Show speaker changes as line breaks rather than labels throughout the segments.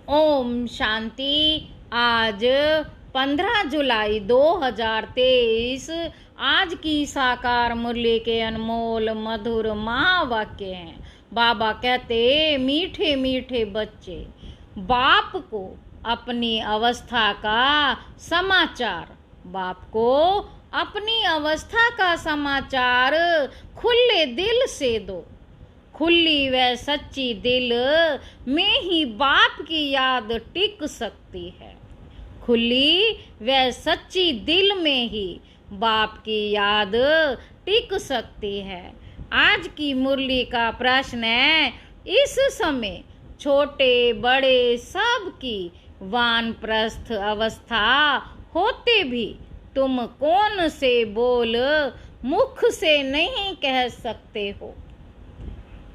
ओम शांति। आज 15 जुलाई 2023 आज की साकार मुरली के अनमोल मधुर महावाक्य हैं। बाबा कहते, मीठे मीठे बच्चे, बाप को अपनी अवस्था का समाचार, बाप को अपनी अवस्था का समाचार खुले दिल से दो। खुली व सच्ची दिल में ही बाप की याद टिक सकती है। खुली व सच्ची दिल में ही बाप की याद टिक सकती है। आज की मुरली का प्रश्न है, इस समय छोटे बड़े सब की वानप्रस्थ अवस्था होते भी तुम कौन से बोल मुख से नहीं कह सकते हो?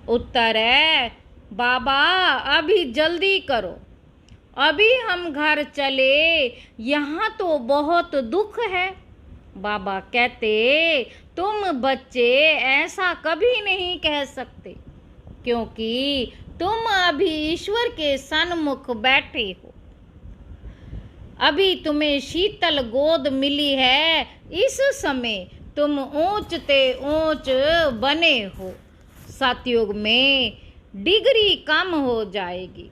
उत्तर है, बाबा अभी जल्दी करो, अभी हम घर चले, यहाँ तो बहुत दुख है। बाबा कहते, तुम बच्चे ऐसा कभी नहीं कह सकते, क्योंकि तुम अभी ईश्वर के सन्मुख बैठे हो। अभी तुम्हें शीतल गोद मिली है। इस समय तुम ऊंचते ऊंच बने हो। सतयुग में डिग्री कम हो जाएगी,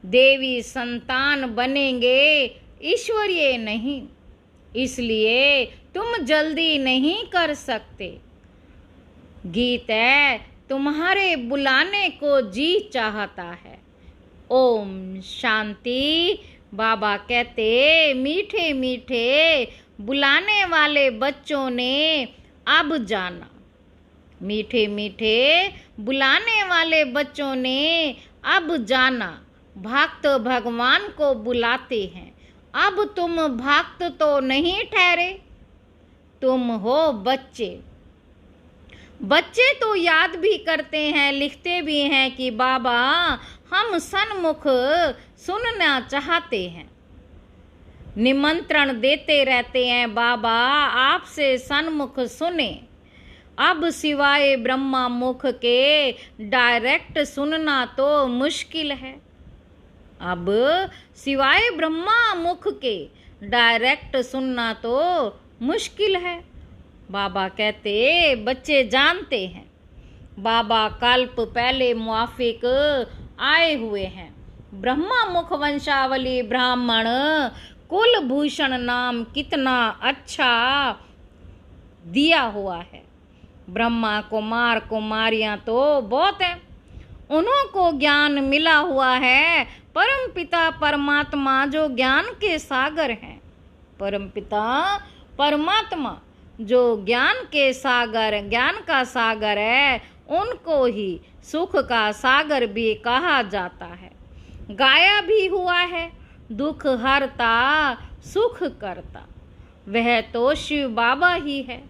देवी संतान बनेंगे, ईश्वरीय नहीं। इसलिए तुम जल्दी नहीं कर सकते। गीत है, तुम्हारे बुलाने को जी चाहता है। ओम शांति। बाबा कहते, मीठे मीठे बुलाने वाले बच्चों ने अब जाना। मीठे मीठे बुलाने वाले बच्चों ने अब जाना, भक्त भगवान को बुलाते हैं। अब तुम भक्त तो नहीं ठहरे, तुम हो बच्चे। बच्चे तो याद भी करते हैं, लिखते भी हैं कि बाबा हम सन्मुख सुनना चाहते हैं। निमंत्रण देते रहते हैं, बाबा आपसे सन्मुख सुने। अब सिवाय ब्रह्मा मुख के डायरेक्ट सुनना तो मुश्किल है। अब सिवाय ब्रह्मा मुख के डायरेक्ट सुनना तो मुश्किल है। बाबा कहते, बच्चे जानते हैं, बाबा कल्प पहले मुआफिक आए हुए हैं। ब्रह्मा मुख वंशावली ब्राह्मण कुलभूषण नाम कितना अच्छा दिया हुआ है। ब्रह्मा कुमार कुमारियां तो बहुत हैं, उन्हों को ज्ञान मिला हुआ है। परम पिता परमात्मा जो ज्ञान के सागर हैं, परम पिता परमात्मा जो ज्ञान के सागर, ज्ञान का सागर है, उनको ही सुख का सागर भी कहा जाता है। गाया भी हुआ है, दुख हरता सुख करता, वह तो शिव बाबा ही है।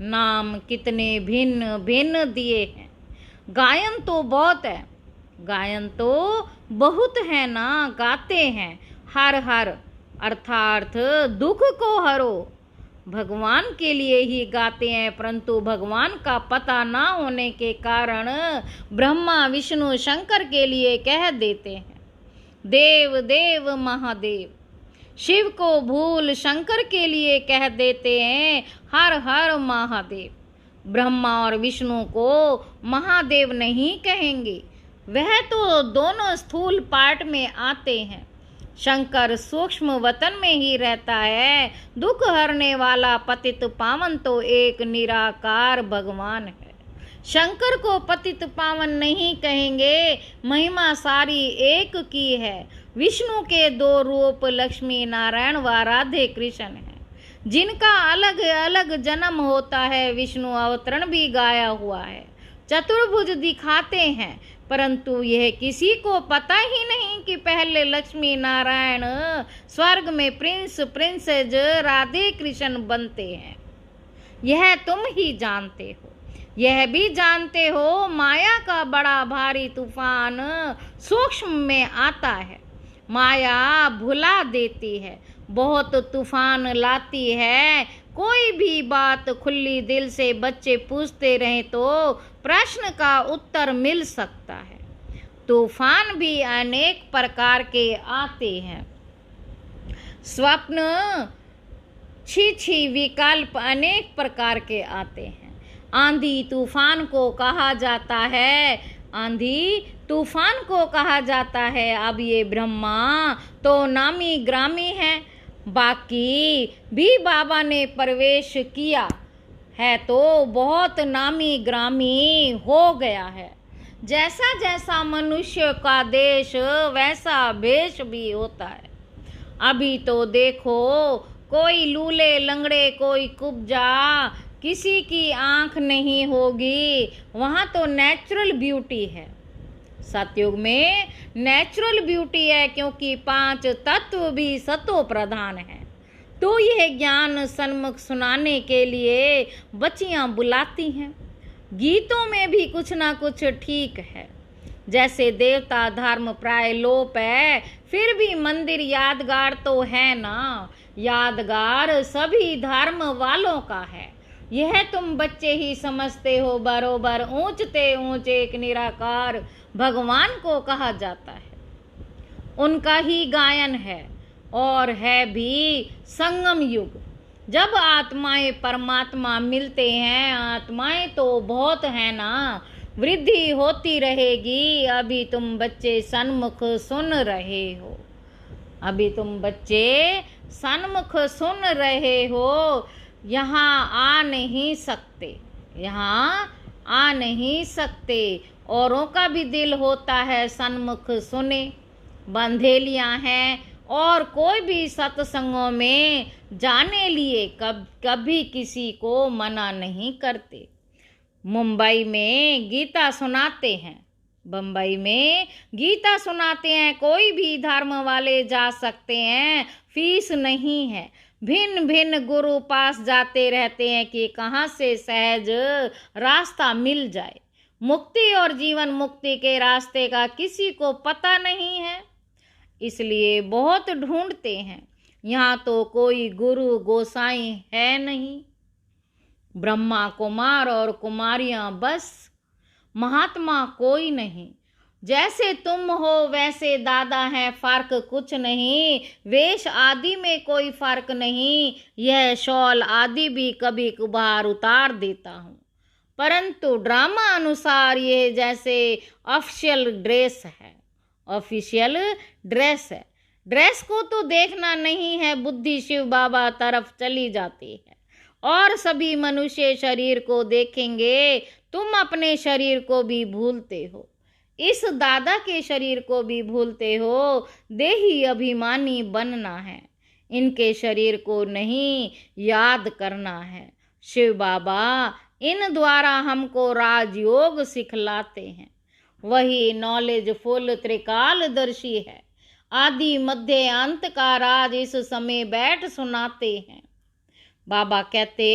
नाम कितने भिन्न भिन्न दिए हैं। गायन तो बहुत है, गायन तो बहुत है ना, गाते हैं हर हर अर्थार्थ दुख को हरो। भगवान के लिए ही गाते हैं, परंतु भगवान का पता ना होने के कारण ब्रह्मा विष्णु शंकर के लिए कह देते हैं देव देव महादेव। शिव को भूल शंकर के लिए कह देते हैं हर हर महादेव। ब्रह्मा और विष्णु को महादेव नहीं कहेंगे, वह तो दोनों स्थूल पार्ट में आते हैं। शंकर सूक्ष्म वतन में ही रहता है। दुख हरने वाला पतित पावन तो एक निराकार भगवान है। शंकर को पतित पावन नहीं कहेंगे, महिमा सारी एक की है। विष्णु के दो रूप लक्ष्मी नारायण व राधे कृष्ण हैं, जिनका अलग अलग जन्म होता है। विष्णु अवतरण भी गाया हुआ है, चतुर्भुज दिखाते हैं, परंतु यह किसी को पता ही नहीं कि पहले लक्ष्मी नारायण स्वर्ग में प्रिंस प्रिंसेस राधे कृष्ण बनते हैं। यह तुम ही जानते हो। यह भी जानते हो, माया का बड़ा भारी तूफान सूक्ष्म में आता है। माया भुला देती है, बहुत तूफान लाती है। कोई भी बात खुली दिल से बच्चे पूछते रहें तो प्रश्न का उत्तर मिल सकता है। तूफान भी अनेक प्रकार के आते हैं। स्वप्न छी विकल्प अनेक प्रकार के आते हैं। आंधी तूफान को कहा जाता है, आंधी तूफान को कहा जाता है। अब ये ब्रह्मा तो नामी ग्रामी है, बाकी भी बाबा ने प्रवेश किया है तो बहुत नामी ग्रामी हो गया है। जैसा जैसा मनुष्य का देश वैसा भेष भी होता है। अभी तो देखो, कोई लूले लंगड़े, कोई कुब्जा, किसी की आंख नहीं होगी, वहाँ तो नेचुरल ब्यूटी है। सतयुग में नेचुरल ब्यूटी है, क्योंकि 5 तत्व भी सतो प्रधान है। तो यह ज्ञान सन्मुख सुनाने के लिए बच्चियां बुलाती हैं। गीतों में भी कुछ ना कुछ ठीक है। जैसे देवता धर्म प्राय लोप है, फिर भी मंदिर यादगार तो है ना। यादगार सभी धर्म वालों का है, यह तुम बच्चे ही समझते हो बरोबर। ऊंचते ऊंचे एक निराकार भगवान को कहा जाता है, उनका ही गायन है। और है भी संगम युग, जब आत्माएं परमात्मा मिलते हैं। आत्माएं तो बहुत है ना, वृद्धि होती रहेगी। अभी तुम बच्चे सन्मुख सुन रहे हो, अभी तुम बच्चे सन्मुख सुन रहे हो। यहाँ आ नहीं सकते, यहाँ आ नहीं सकते। औरों का भी दिल होता है सन्मुख सुने। बंधेलियाँ हैं और कोई भी सत्संगों में जाने लिए कभी किसी को मना नहीं करते। मुंबई में गीता सुनाते हैं, बम्बई में गीता सुनाते हैं। कोई भी धर्म वाले जा सकते हैं, फीस नहीं है। भिन्न भिन्न गुरु पास जाते रहते हैं कि कहाँ से सहज रास्ता मिल जाए। मुक्ति और जीवन मुक्ति के रास्ते का किसी को पता नहीं है, इसलिए बहुत ढूंढते हैं। यहाँ तो कोई गुरु गोसाई है नहीं, ब्रह्मा कुमार और कुमारियां बस, महात्मा कोई नहीं। जैसे तुम हो वैसे दादा हैं, फर्क कुछ नहीं। वेश आदि में कोई फर्क नहीं, यह शॉल आदि भी कभी कभार उतार देता हूँ, परंतु ड्रामा अनुसार ये जैसे ऑफिशियल ड्रेस है, ऑफिशियल ड्रेस है। ड्रेस को तो देखना नहीं है, बुद्धि शिव बाबा तरफ चली जाती है और सभी मनुष्य शरीर को देखेंगे। तुम अपने शरीर को भी भूलते हो, इस दादा के शरीर को भी भूलते हो। देही अभिमानी बनना है, इनके शरीर को नहीं याद करना है। शिव बाबा इन द्वारा हमको राजयोग सिखलाते हैं। वही नॉलेजफुल त्रिकालदर्शी है, आदि मध्य अंत का राज इस समय बैठ सुनाते हैं। बाबा कहते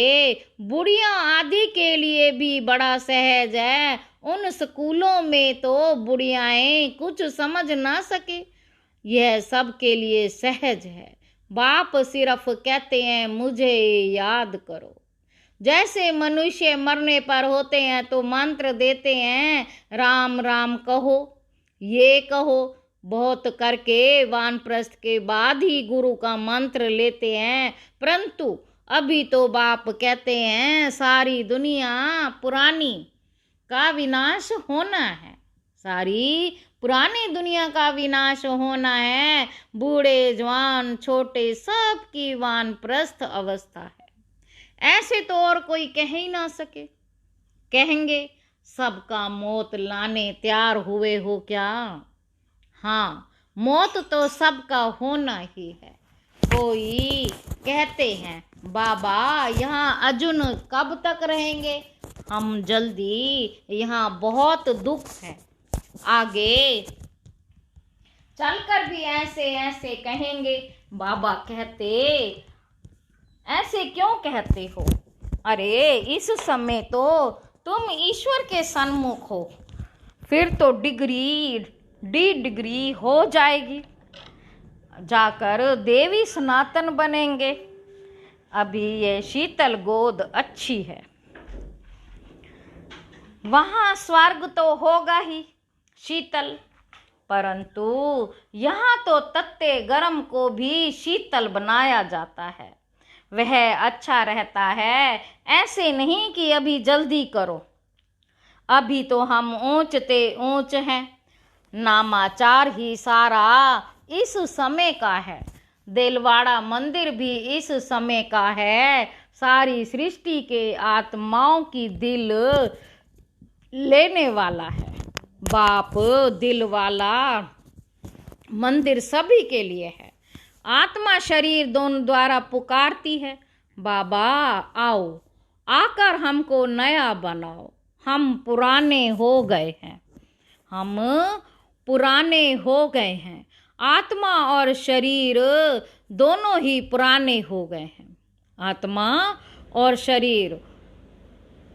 बुढ़िया आदि के लिए भी बड़ा सहज है। उन स्कूलों में तो बुढ़ियाएं कुछ समझ ना सके, यह सब के लिए सहज है। बाप सिर्फ कहते हैं मुझे याद करो। जैसे मनुष्य मरने पर होते हैं तो मंत्र देते हैं, राम राम कहो, ये कहो। बहुत करके वानप्रस्थ के बाद ही गुरु का मंत्र लेते हैं, परंतु अभी तो बाप कहते हैं सारी दुनिया पुरानी का विनाश होना है, सारी पुरानी दुनिया का विनाश होना है। बूढ़े जवान छोटे सब की वानप्रस्थ अवस्था है। ऐसे तो और कोई कह ही ना सके। कहेंगे सबका मौत लाने तैयार हुए हो क्या? हाँ, मौत तो सबका होना ही है। कोई कहते हैं बाबा यहाँ अर्जुन कब तक रहेंगे? हम जल्दी, यहाँ बहुत दुख है। आगे चलकर भी ऐसे ऐसे कहेंगे। बाबा कहते ऐसे क्यों कहते हो? अरे इस समय तो तुम ईश्वर के सन्मुख हो, फिर तो डिग्री हो जाएगी, जाकर देवी सनातन बनेंगे। अभी ये शीतल गोद अच्छी है, वहाँ स्वर्ग तो होगा ही शीतल। परंतु यहाँ तो तत्ते गर्म को भी शीतल बनाया जाता है। वह अच्छा रहता है, ऐसे नहीं कि अभी जल्दी करो। अभी तो हम ऊंचते ऊंच हैं। नामाचार ही सारा इस समय का है। देलवाड़ा मंदिर भी इस समय का है। सारी सृष्टि के आत्माओं की दिल लेने वाला है। बाप दिल वाला मंदिर सभी के लिए है। आत्मा शरीर दोनों द्वारा पुकारती है, बाबा आओ, आकर हमको नया बनाओ। हम पुराने हो गए हैं, हम पुराने हो गए हैं। आत्मा और शरीर दोनों ही पुराने हो गए हैं। आत्मा और शरीर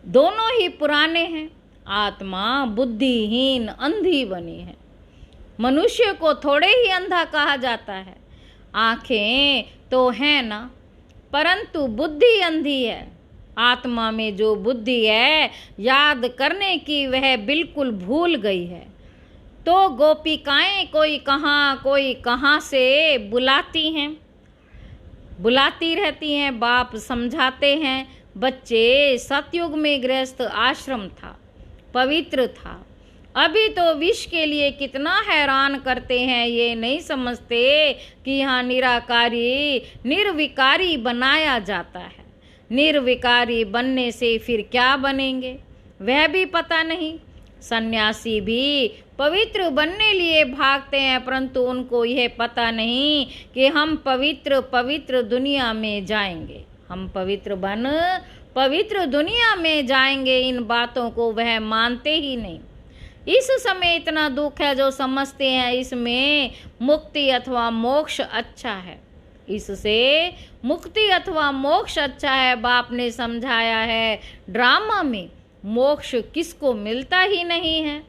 दोनों ही पुराने हैं। आत्मा बुद्धिहीन अंधी बनी है। मनुष्य को थोड़े ही अंधा कहा जाता है। आंखें तो हैं ना, परंतु बुद्धि अंधी है। आत्मा में जो बुद्धि है याद करने की, वह बिल्कुल भूल गई है। तो गोपिकाएं कोई कहाँ से बुलाती रहती हैं। बाप समझाते हैं, बच्चे, सतयुग में गृहस्थ आश्रम था, पवित्र था। अभी तो विष के लिए कितना हैरान करते हैं। ये नहीं समझते कि यहाँ निराकारी निर्विकारी बनाया जाता है। निर्विकारी बनने से फिर क्या बनेंगे, वह भी पता नहीं। सन्यासी भी पवित्र बनने लिए भागते हैं, परंतु उनको यह पता नहीं कि हम पवित्र दुनिया में जाएंगे। हम पवित्र दुनिया में जाएंगे। इन बातों को वह मानते ही नहीं। इस समय इतना दुख है, जो समझते हैं इसमें मुक्ति अथवा मोक्ष अच्छा है। इससे मुक्ति अथवा मोक्ष अच्छा है। बाप ने समझाया है, ड्रामा में मोक्ष किसको मिलता ही नहीं है।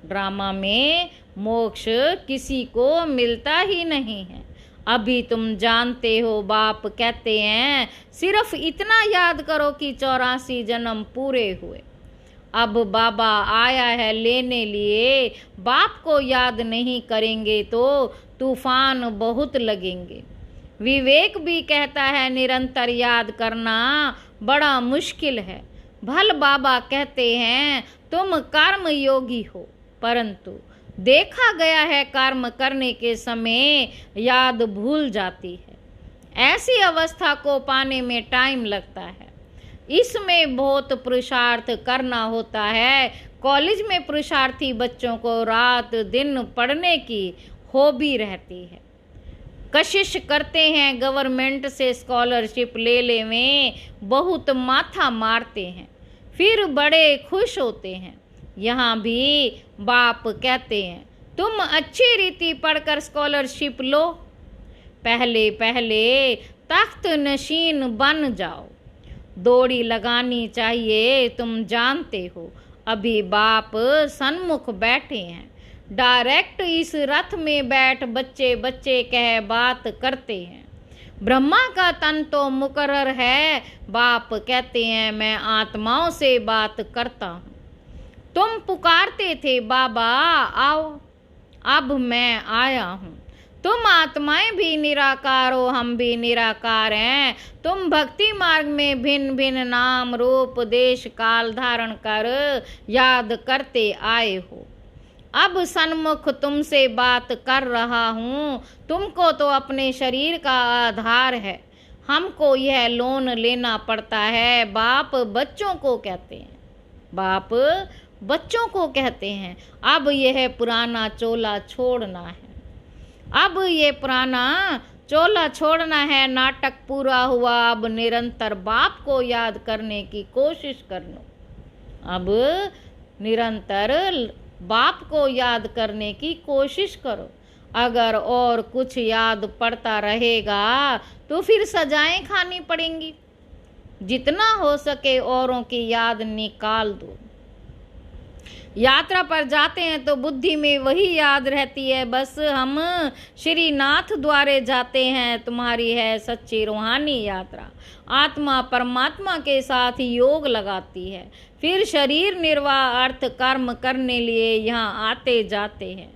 ड्रामा में मोक्ष किसी को मिलता ही नहीं है। अभी तुम जानते हो, बाप कहते हैं सिर्फ इतना याद करो कि 84 जन्म पूरे हुए। अब बाबा आया है लेने लिए। बाप को याद नहीं करेंगे तो तूफान बहुत लगेंगे। विवेक भी कहता है निरंतर याद करना बड़ा मुश्किल है। भल बाबा कहते हैं तुम कर्म योगी हो, परंतु देखा गया है कर्म करने के समय याद भूल जाती है। ऐसी अवस्था को पाने में टाइम लगता है। इसमें बहुत पुरुषार्थ करना होता है। कॉलेज में पुरुषार्थी बच्चों को रात दिन पढ़ने की हॉबी रहती है। कशिश करते हैं गवर्नमेंट से स्कॉलरशिप ले में, बहुत माथा मारते हैं, फिर बड़े खुश होते हैं। यहाँ भी बाप कहते हैं तुम अच्छी रीति पढ़कर स्कॉलरशिप लो, पहले तख्त नशीन बन जाओ। दौड़ी लगानी चाहिए, तुम जानते हो। अभी बाप सन्मुख बैठे हैं। डायरेक्ट इस रथ में बैठ बच्चे कह बात करते हैं। ब्रह्मा का तन तो मुकर्रर है। बाप कहते हैं मैं आत्माओं से बात करता हूँ। तुम पुकारते थे बाबा आओ, अब मैं आया हूँ। तुम आत्माएं भी निराकार हो, हम भी निराकार हैं। तुम भक्ति मार्ग में भिन्न भिन्न नाम रूप देश काल धारण कर याद करते आए हो। अब सन्मुख तुमसे बात कर रहा हूँ। तुमको तो अपने शरीर का आधार है, हमको यह लोन लेना पड़ता है। बाप बच्चों को कहते हैं अब यह पुराना चोला छोड़ना है। अब ये पुराना चोला छोड़ना है। नाटक पूरा हुआ, अब निरंतर बाप को याद करने की कोशिश कर लो। अब निरंतर बाप को याद करने की कोशिश करो। अगर और कुछ याद पड़ता रहेगा तो फिर सजाएं खानी पड़ेंगी। जितना हो सके औरों की याद निकाल दो। यात्रा पर जाते हैं तो बुद्धि में वही याद रहती है, बस हम श्रीनाथ द्वारे जाते हैं। तुम्हारी है सच्ची रूहानी यात्रा। आत्मा परमात्मा के साथ योग लगाती है, फिर शरीर निर्वाह अर्थ कर्म करने लिए यहाँ आते जाते हैं।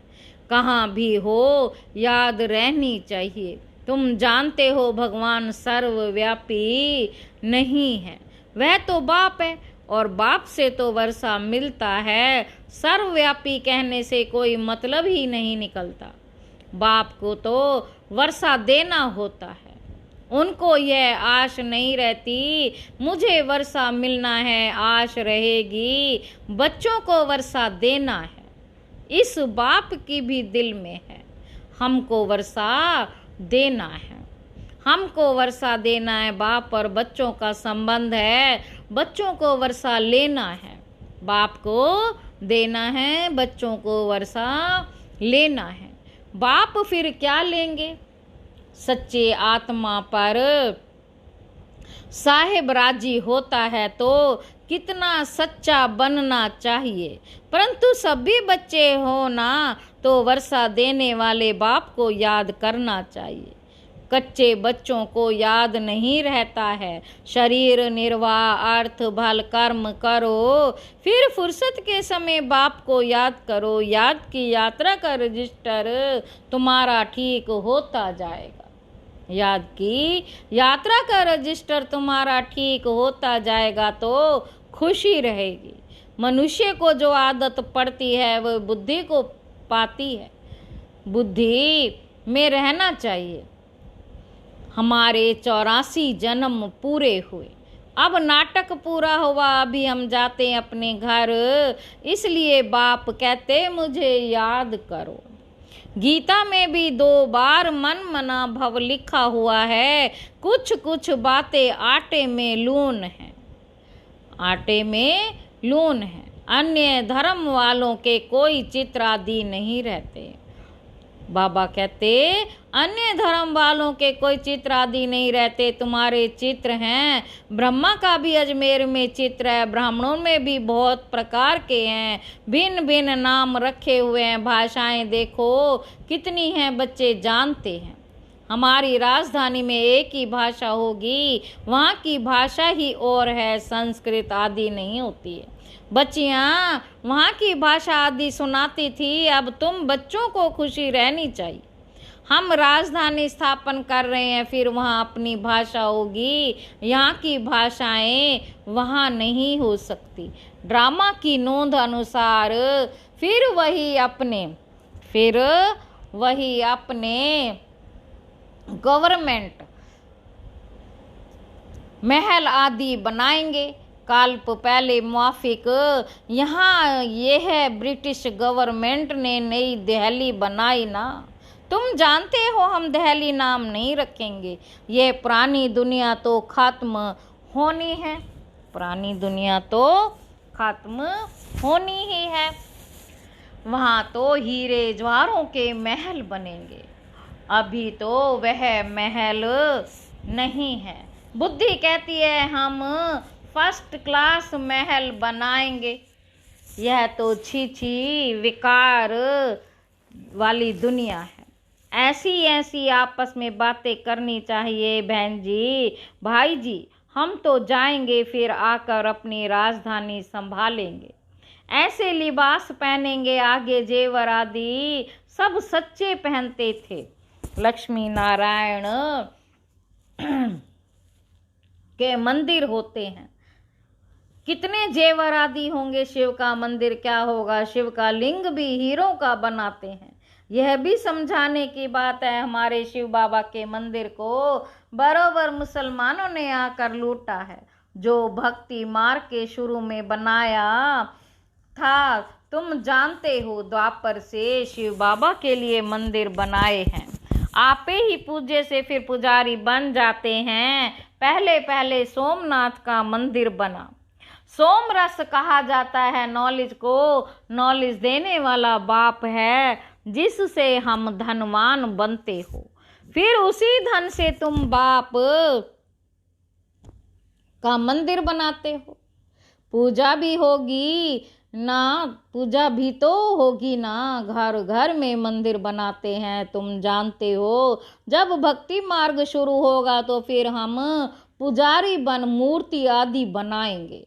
कहाँ भी हो याद रहनी चाहिए। तुम जानते हो भगवान सर्वव्यापी नहीं है, वह तो बाप है और बाप से तो वर्षा मिलता है। सर्वव्यापी कहने से कोई मतलब ही नहीं निकलता। बाप को तो वर्षा देना होता है। उनको यह आश नहीं रहती मुझे वर्षा मिलना है, आश रहेगी बच्चों को वर्षा देना है। इस बाप की भी दिल में है, हमको वर्षा देना है, हमको वर्षा देना है। बाप और बच्चों का संबंध है, बच्चों को वर्षा लेना है। बाप को देना है, बच्चों को वर्षा लेना है। बाप फिर क्या लेंगे? सच्चे आत्मा पर साहेब राजी होता है तो कितना सच्चा बनना चाहिए। परंतु सभी बच्चे हो ना तो वर्षा देने वाले बाप को याद करना चाहिए। कच्चे बच्चों को याद नहीं रहता है। शरीर निर्वाह अर्थ भल कर्म करो, फिर फुर्सत के समय बाप को याद करो। याद की यात्रा का रजिस्टर तुम्हारा ठीक होता जाएगा। याद की यात्रा का रजिस्टर तुम्हारा ठीक होता जाएगा तो खुशी रहेगी। मनुष्य को जो आदत पड़ती है वह बुद्धि को पाती है। बुद्धि में रहना चाहिए। हमारे 84 जन्म पूरे हुए, अब नाटक पूरा हुआ, अभी हम जाते हैं अपने घर। इसलिए बाप कहते मुझे याद करो। गीता में भी 2 बार मन मना भव लिखा हुआ है। कुछ कुछ बातें आटे में लून है, आटे में लून है। अन्य धर्म वालों के कोई चित्र आदि नहीं रहते। बाबा कहते अन्य धर्म वालों के कोई चित्र आदि नहीं रहते, तुम्हारे चित्र हैं। ब्रह्मा का भी अजमेर में चित्र है, ब्राह्मणों में भी बहुत प्रकार के हैं, भिन्न भिन्न नाम रखे हुए हैं। भाषाएं देखो कितनी हैं, बच्चे जानते हैं। हमारी राजधानी में एक ही भाषा होगी, वहाँ की भाषा ही और है, संस्कृत आदि नहीं होती है। बच्चियाँ वहाँ की भाषा आदि सुनाती थी। अब तुम बच्चों को खुशी रहनी चाहिए। हम राजधानी स्थापन कर रहे हैं, फिर वहाँ अपनी भाषा होगी, यहाँ की भाषाएं वहाँ नहीं हो सकती। ड्रामा की नोंद अनुसार फिर वही अपने गवर्नमेंट महल आदि बनाएंगे। कल्प पहले मुआफिक यहाँ यह ब्रिटिश गवर्नमेंट ने नई दिल्ली बनाई ना। तुम जानते हो हम दिल्ली नाम नहीं रखेंगे। यह पुरानी दुनिया तो खत्म होनी है, पुरानी दुनिया तो खत्म होनी ही है। वहाँ तो हीरे ज्वारों के महल बनेंगे, अभी तो वह महल नहीं है। बुद्धि कहती है हम फर्स्ट क्लास महल बनाएंगे। यह तो छी विकार वाली दुनिया है। ऐसी आपस में बातें करनी चाहिए। बहन जी, भाई जी, हम तो जाएंगे, फिर आकर अपनी राजधानी संभालेंगे। ऐसे लिबास पहनेंगे, आगे जेवर आदि सब सच्चे पहनते थे। लक्ष्मी नारायण के मंदिर होते हैं, कितने जेवर आदि होंगे। शिव का मंदिर क्या होगा, शिव का लिंग भी हीरों का बनाते हैं। यह भी समझाने की बात है। हमारे शिव बाबा के मंदिर को बरोबर मुसलमानों ने आकर लूटा है, जो भक्ति मार्ग के शुरू में बनाया था। तुम जानते हो द्वापर से शिव बाबा के लिए मंदिर बनाए हैं। आपे ही पूज्य से फिर पुजारी बन जाते हैं। पहले सोमनाथ का मंदिर बना। सोमरस कहा जाता है नॉलेज को। नॉलेज देने वाला बाप है, जिससे हम धनवान बनते हो। फिर उसी धन से तुम बाप का मंदिर बनाते हो। पूजा भी होगी ना, पूजा भी तो होगी ना। घर घर में मंदिर बनाते हैं, तुम जानते हो। जब भक्ति मार्ग शुरू होगा तो फिर हम पुजारी बन मूर्ति आदि बनाएंगे।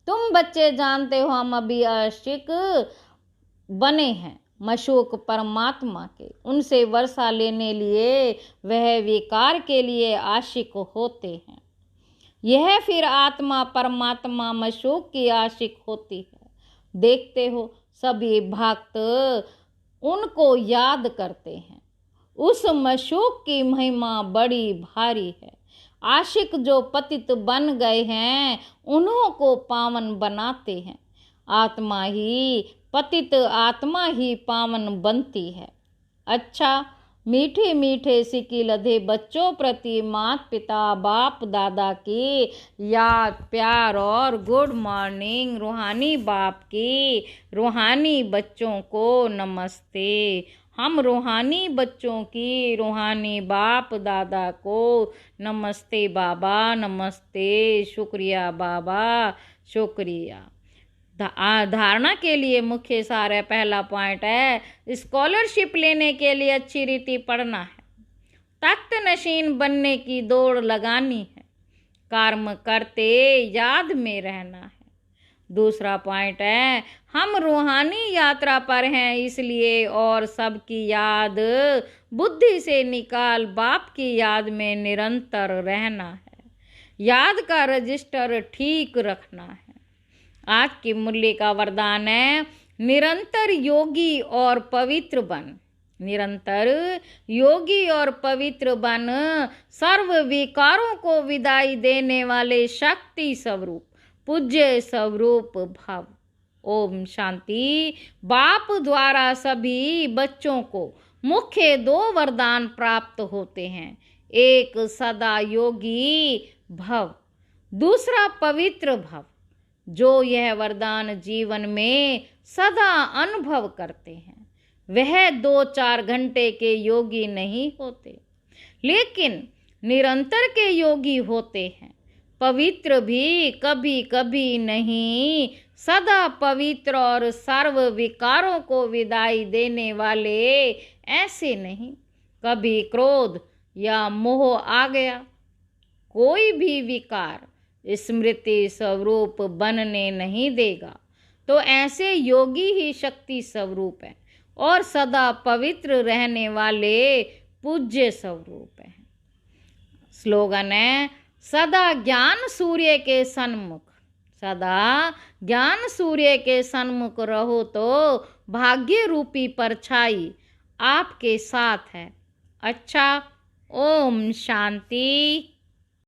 तुम बच्चे जानते हो हम अभी आशिक बने हैं, मशूक परमात्मा के, उनसे वर्षा लेने लिए वह विकार के लिए आशिक होते हैं। यह फिर आत्मा परमात्मा मशूक की आशिक होती है। देखते हो सभी भक्त उनको याद करते हैं। उस मशूक की महिमा बड़ी भारी है। आशिक जो पतित बन गए हैं उन्हों को पावन बनाते हैं। आत्मा ही पतित, आत्मा ही पावन बनती है। अच्छा, मीठे मीठे सिक्की लधे बच्चों प्रति माता पिता बाप दादा की याद प्यार और गुड मॉर्निंग। रूहानी बाप की रूहानी बच्चों को नमस्ते। हम रूहानी बच्चों की रूहानी बाप दादा को नमस्ते बाबा, नमस्ते, शुक्रिया बाबा, शुक्रिया। धारणा के लिए मुख्य सार है। पहला पॉइंट है स्कॉलरशिप लेने के लिए अच्छी रीति पढ़ना है। तख्त नशीन बनने की दौड़ लगानी है। कर्म करते याद में रहना है। दूसरा पॉइंट है हम रूहानी यात्रा पर हैं, इसलिए और सबकी याद बुद्धि से निकाल बाप की याद में निरंतर रहना है। याद का रजिस्टर ठीक रखना है। आज की मुरली का वरदान है निरंतर योगी और पवित्र बन। निरंतर योगी और पवित्र बन, सर्व विकारों को विदाई देने वाले शक्ति स्वरूप पूज्य स्वरूप भव। ओम शांति। बाप द्वारा सभी बच्चों को मुख्य 2 वरदान प्राप्त होते हैं। एक सदा योगी भव, दूसरा पवित्र भव। जो यह वरदान जीवन में सदा अनुभव करते हैं वह 2-4 घंटे के योगी नहीं होते, लेकिन निरंतर के योगी होते हैं। पवित्र भी कभी कभी नहीं, सदा पवित्र और सर्व विकारों को विदाई देने वाले ऐसे नहीं। कभी क्रोध या मोह आ गया, कोई भी विकार स्मृति स्वरूप बनने नहीं देगा, तो ऐसे योगी ही शक्ति स्वरूप है और सदा पवित्र रहने वाले पूज्य स्वरूप है। स्लोगन है सदा ज्ञान सूर्य के सन्मुख। सदा ज्ञान सूर्य के सन्मुख रहो तो भाग्य रूपी परछाई आपके साथ है। अच्छा, ओम शांति।